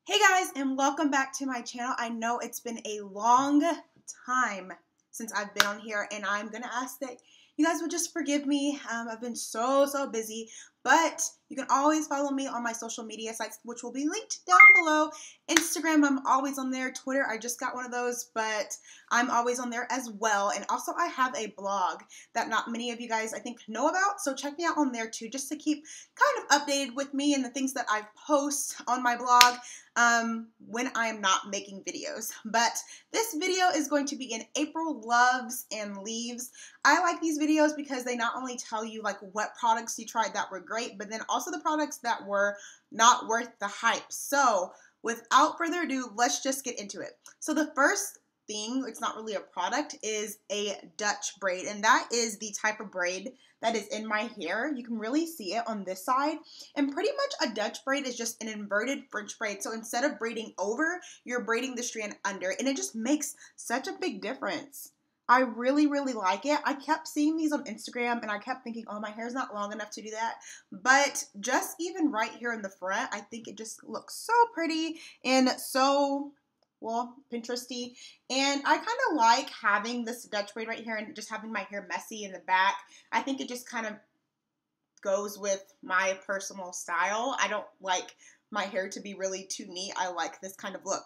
Hey guys, and welcome back to my channel. I know it's been a long time since I've been on here, and I'm gonna ask that you guys would just forgive me. I've been so busy, but you can always follow me on my social media sites, which will be linked down below. Instagram, I'm always on there. Twitter, I just got one of those, but I'm always on there as well. And also I have a blog that not many of you guys I think know about, so check me out on there too, just to keep kind of updated with me and the things that I post on my blog when I am not making videos. But this video is going to be in April Loves and Leaves. I like these videos because they not only tell you like what products you tried that were great, but then also the products that were not worth the hype. So without further ado, let's just get into it. So the first thing, it's not really a product, is a Dutch braid, and that is the type of braid that is in my hair. You can really see it on this side, and pretty much a Dutch braid is just an inverted French braid. So instead of braiding over, you're braiding the strand under, and it just makes such a big difference. I really like it. I kept seeing these on Instagram and I kept thinking, oh, my hair's not long enough to do that. But just even right here in the front, I think it just looks so pretty and so, well, Pinteresty. And I kind of like having this Dutch braid right here and just having my hair messy in the back. I think it just kind of goes with my personal style. I don't like my hair to be really too neat. I like this kind of look.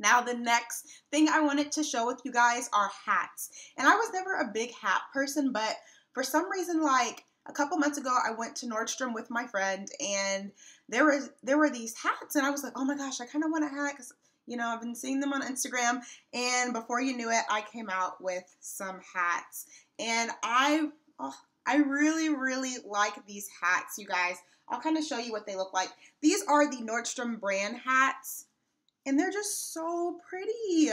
Now the next thing I wanted to show with you guys are hats. And I was never a big hat person, but for some reason, like a couple months ago, I went to Nordstrom with my friend, and there were these hats, and I was like, oh my gosh, I kind of want a hat because, you know, I've been seeing them on Instagram, and before you knew it, I came out with some hats. And I really like these hats, you guys. I'll kind of show you what they look like. These are the Nordstrom brand hats. And they're just so pretty.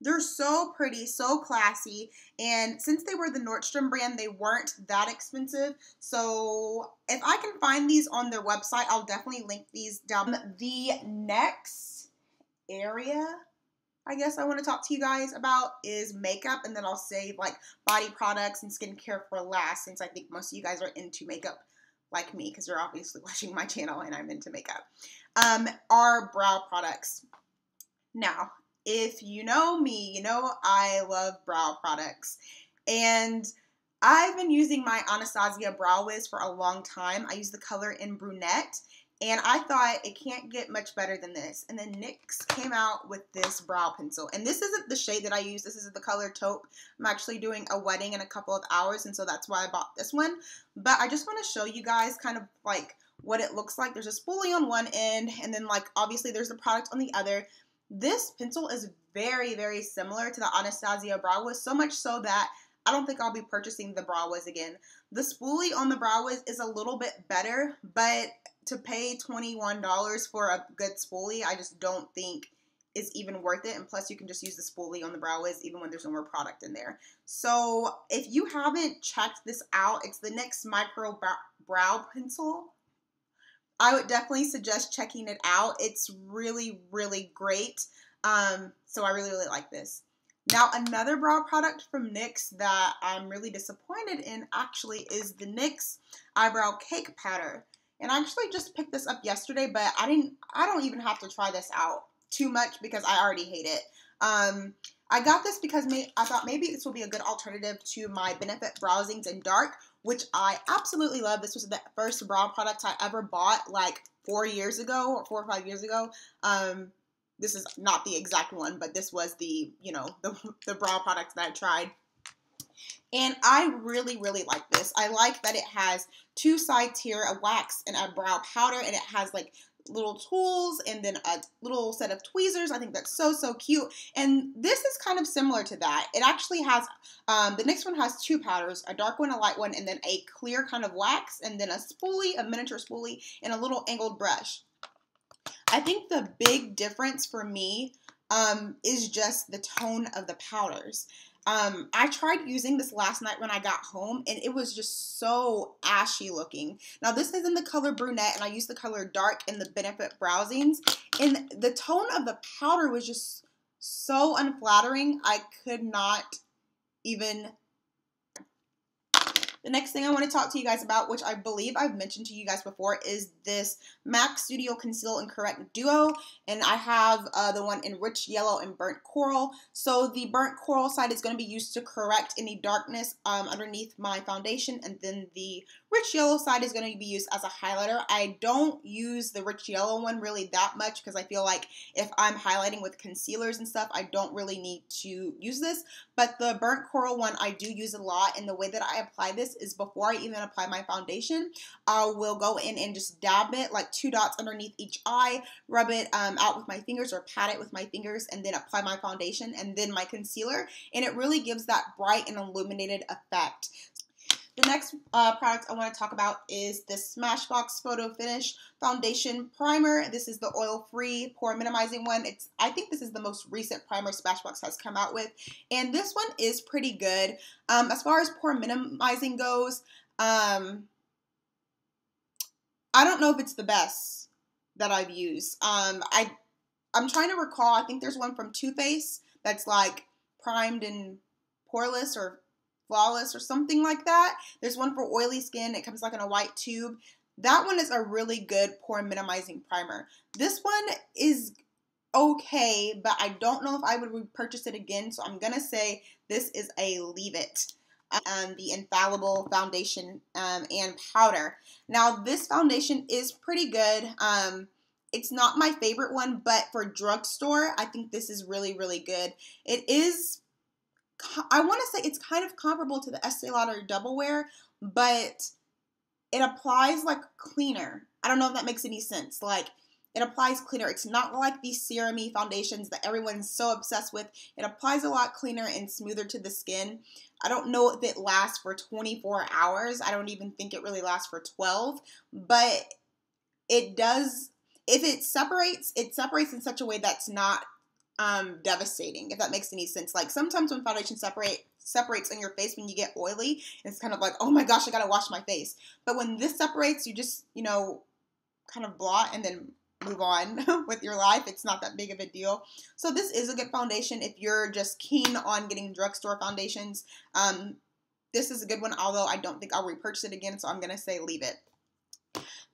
They're so pretty, so classy. And since they were the Nordstrom brand, they weren't that expensive. So if I can find these on their website, I'll definitely link these down. The next area I guess I want to talk to you guys about is makeup. And then I'll save like body products and skincare for last, since I think most of you guys are into makeup like me, because you're obviously watching my channel and I'm into makeup. Are brow products. Now, if you know me, you know I love brow products, and I've been using my Anastasia Brow Wiz for a long time. I use the color in brunette, and I thought it can't get much better than this. And then NYX came out with this brow pencil, and this isn't the shade that I use. This is the color taupe. I'm actually doing a wedding in a couple of hours, and so that's why I bought this one. But I just want to show you guys kind of like what it looks like. There's a spoolie on one end, and then like obviously there's the product on the other. This pencil is very similar to the Anastasia Brow Wiz, so much so that I don't think I'll be purchasing the Brow Wiz again. The spoolie on the Brow Wiz is a little bit better, but to pay $21 for a good spoolie, I just don't think is even worth it. And plus, you can just use the spoolie on the Brow Wiz even when there's no more product in there. So if you haven't checked this out, it's the NYX Micro Brow Pencil. I would definitely suggest checking it out. It's really great. So I really like this. Now, another brow product from NYX that I'm really disappointed in actually is the NYX Eyebrow Cake Powder. And I actually just picked this up yesterday, but I don't even have to try this out too much because I already hate it. I got this because I thought maybe this will be a good alternative to my Benefit Browsings in Dark, which I absolutely love. This was the first brow product I ever bought like 4 years ago or 4 or 5 years ago. This is not the exact one, but this was the, you know, the brow product that I tried. And I really like this. I like that it has two sides here, a wax and a brow powder, and it has like little tools and then a little set of tweezers. I think that's so cute. And this is kind of similar to that. It actually has, the next one has two powders, a dark one, a light one, and then a clear kind of wax, and then a spoolie, a miniature spoolie, and a little angled brush. I think the big difference for me is just the tone of the powders. I tried using this last night when I got home, and it was just so ashy looking. Now, this is in the color brunette, and I used the color dark in the Benefit Browsings, and the tone of the powder was just so unflattering. I could not even The next thing I want to talk to you guys about, which I believe I've mentioned to you guys before, is this MAC Studio Conceal and Correct Duo. And I have the one in Rich Yellow and Burnt Coral. So the Burnt Coral side is going to be used to correct any darkness underneath my foundation. And then the Rich Yellow side is going to be used as a highlighter. I don't use the Rich Yellow one really that much because I feel like if I'm highlighting with concealers and stuff, I don't really need to use this. But the Burnt Coral one I do use a lot, and the way that I apply this is before I even apply my foundation, I will go in and just dab it like 2 dots underneath each eye, rub it out with my fingers or pat it with my fingers, and then apply my foundation and then my concealer, and it really gives that bright and illuminated effect. The next product I want to talk about is the Smashbox Photo Finish Foundation Primer. This is the oil-free, pore minimizing one. I think this is the most recent primer Smashbox has come out with, and this one is pretty good. As far as pore minimizing goes, I don't know if it's the best that I've used. I'm trying to recall. I think there's one from Too Faced that's like primed and poreless or flawless or something like that. There's one for oily skin. It comes like in a white tube. That one is a really good pore minimizing primer. This one is okay, but I don't know if I would repurchase it again, so I'm gonna say this is a leave it. The Infallible Foundation and Powder. Now this foundation is pretty good. It's not my favorite one, but for drugstore, I think this is really, really good. It is, I want to say it's kind of comparable to the Estee Lauder Double Wear, but it applies like cleaner. I don't know if that makes any sense. Like, it applies cleaner. It's not like these serum-y foundations that everyone's so obsessed with. It applies a lot cleaner and smoother to the skin. I don't know if it lasts for 24 hours. I don't even think it really lasts for 12, but it does. If it separates in such a way that's not devastating, if that makes any sense. Like sometimes when foundation separates on your face when you get oily, it's kind of like, oh my gosh, I gotta wash my face. But when this separates, you just, you know, kind of blot and then move on with your life. It's not that big of a deal. So this is a good foundation if you're just keen on getting drugstore foundations. This is a good one, although I don't think I'll repurchase it again, so I'm gonna say leave it.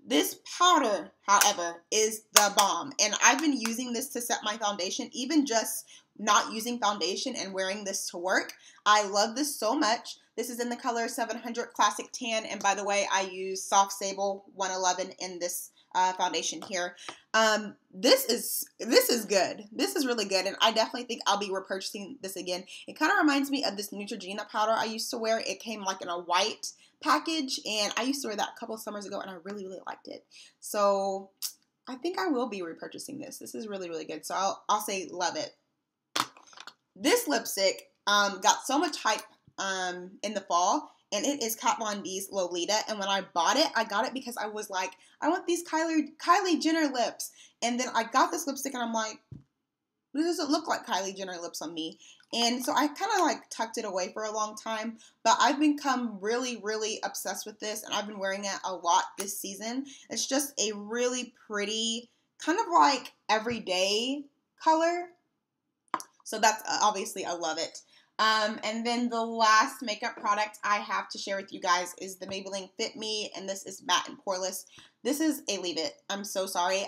This powder, however, is the bomb, and I've been using this to set my foundation, even just not using foundation and wearing this to work. I love this so much. This is in the color 700 Classic Tan, and by the way, I use Soft Sable 111 in this foundation here. This is good. This is really good, and I definitely think I'll be repurchasing this again. It kind of reminds me of this Neutrogena powder I used to wear. It came like in a white package, and I used to wear that a couple of summers ago, and I really, really liked it. So I think I will be repurchasing this. This is really, really good. So I'll say love it. This lipstick got so much hype in the fall, and it is Kat Von D's Lolita. And when I bought it, I got it because I was like, I want these Kylie Jenner lips. And then I got this lipstick, and I'm like, this doesn't look like Kylie Jenner lips on me. And so I kind of like tucked it away for a long time, but I've become really, really obsessed with this, and I've been wearing it a lot this season. It's just a really pretty, kind of like everyday color. So that's obviously, I love it. And then the last makeup product I have to share with you guys is the Maybelline Fit Me, and this is matte and poreless. This is a leave it. I'm so sorry.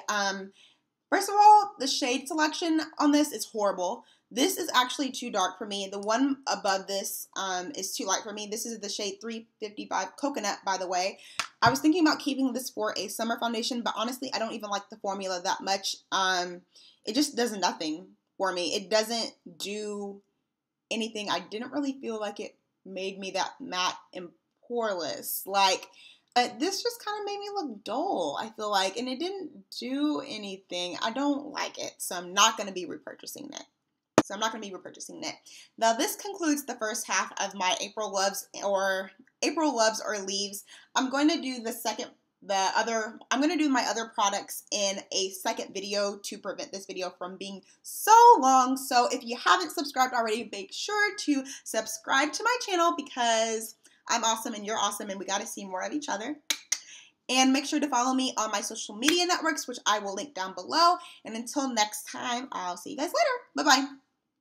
First of all, the shade selection on this is horrible. This is actually too dark for me. The one above this is too light for me. This is the shade 355 Coconut, by the way. I was thinking about keeping this for a summer foundation, but honestly, I don't even like the formula that much. It just does nothing for me. It doesn't do anything. I didn't really feel like it made me that matte and poreless. Like, this just kind of made me look dull, I feel like, and it didn't do anything. I don't like it, so I'm not going to be repurchasing it. Now, this concludes the first half of my April Loves or Leaves. I'm going to do I'm going to do my other products in a second video to prevent this video from being so long. So if you haven't subscribed already, make sure to subscribe to my channel because I'm awesome and you're awesome and we got to see more of each other. And make sure to follow me on my social media networks, which I will link down below. And until next time, I'll see you guys later. Bye-bye.